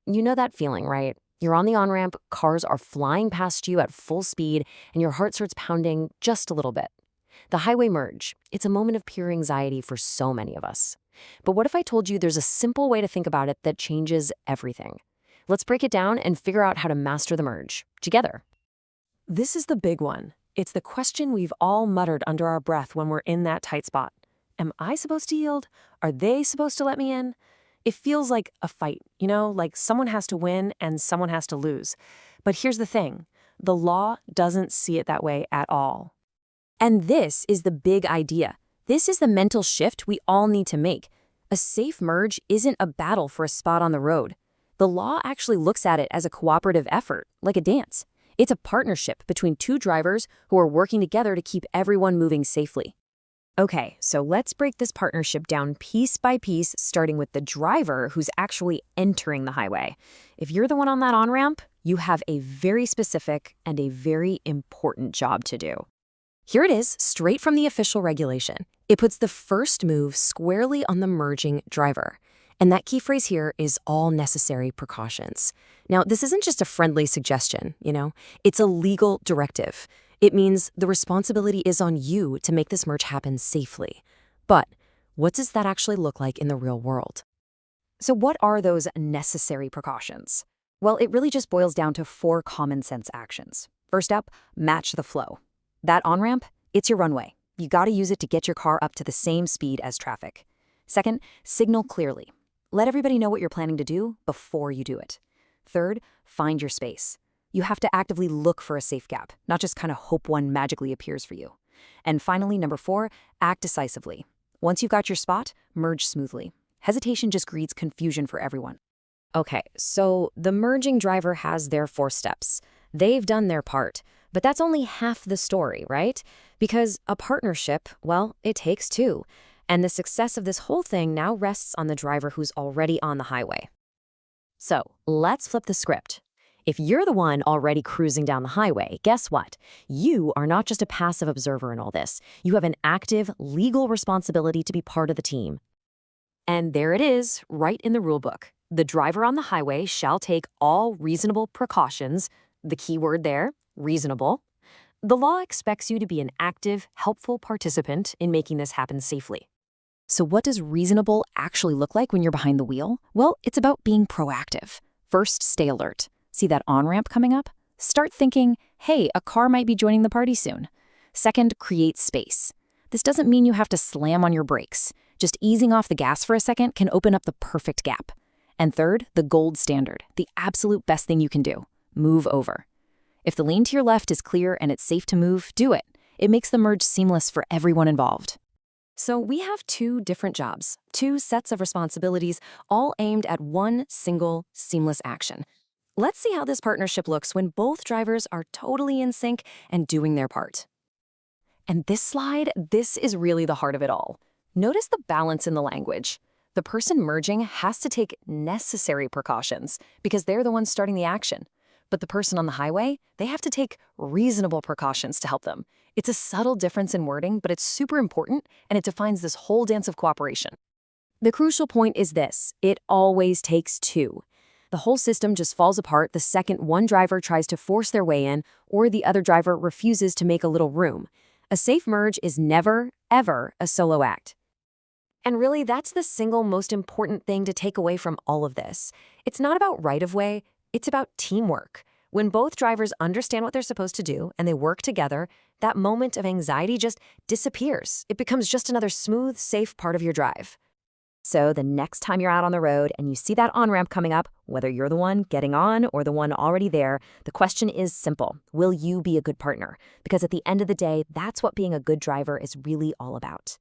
You know that feeling, right? You're on the on-ramp, cars are flying past you at full speed, and your heart starts pounding just a little bit. The highway merge. It's a moment of pure anxiety for so many of us. But what if I told you there's a simple way to think about it that changes everything? Let's break it down and figure out how to master the merge together. This is the big one. It's the question we've all muttered under our breath when we're in that tight spot. Am I supposed to yield? Are they supposed to let me in? It feels like a fight, like someone has to win and someone has to lose. But here's the thing. The law doesn't see it that way at all. And this is the big idea. This is the mental shift we all need to make. A safe merge isn't a battle for a spot on the road. The law actually looks at it as a cooperative effort, like a dance. It's a partnership between two drivers who are working together to keep everyone moving safely. Okay, so let's break this partnership down piece by piece, starting with the driver who's actually entering the highway. If you're the one on that on-ramp, you have a very specific and a very important job to do. Here it is, straight from the official regulation. It puts the first move squarely on the merging driver. And that key phrase here is all necessary precautions. Now, this isn't just a friendly suggestion, It's a legal directive. It means the responsibility is on you to make this merge happen safely. But what does that actually look like in the real world? So what are those necessary precautions? Well, it really just boils down to 4 common sense actions. First up, match the flow. That on-ramp, it's your runway. You gotta use it to get your car up to the same speed as traffic. Second, signal clearly. Let everybody know what you're planning to do before you do it. Third, find your space. You have to actively look for a safe gap, not just kind of hope one magically appears for you. And finally, number 4, act decisively. Once you've got your spot, merge smoothly. Hesitation just breeds confusion for everyone. Okay, so the merging driver has their 4 steps. They've done their part, but that's only half the story, right? Because a partnership, well, it takes 2. And the success of this whole thing now rests on the driver who's already on the highway. So let's flip the script. If you're the one already cruising down the highway, guess what? You are not just a passive observer in all this. You have an active, legal responsibility to be part of the team. And there it is, right in the rule book. The driver on the highway shall take all reasonable precautions. The key word there, reasonable. The law expects you to be an active, helpful participant in making this happen safely. So what does reasonable actually look like when you're behind the wheel? Well, it's about being proactive. First, stay alert. See that on-ramp coming up? Start thinking, hey, a car might be joining the party soon. Second, create space. This doesn't mean you have to slam on your brakes. Just easing off the gas for a second can open up the perfect gap. And third, the gold standard, the absolute best thing you can do. Move over. If the lane to your left is clear and it's safe to move, do it. It makes the merge seamless for everyone involved. So we have 2 different jobs, 2 sets of responsibilities, all aimed at one single, seamless action. Let's see how this partnership looks when both drivers are totally in sync and doing their part. And this slide, this is really the heart of it all. Notice the balance in the language. The person merging has to take necessary precautions because they're the ones starting the action. But the person on the highway, they have to take reasonable precautions to help them. It's a subtle difference in wording, but it's super important, and it defines this whole dance of cooperation. The crucial point is this: it always takes 2. The whole system just falls apart the second one driver tries to force their way in or the other driver refuses to make a little room. A safe merge is never, ever a solo act. And really, that's the single most important thing to take away from all of this. It's not about right-of-way, it's about teamwork. When both drivers understand what they're supposed to do and they work together, that moment of anxiety just disappears. It becomes just another smooth, safe part of your drive. So the next time you're out on the road and you see that on-ramp coming up, whether you're the one getting on or the one already there, the question is simple. Will you be a good partner? Because at the end of the day, that's what being a good driver is really all about.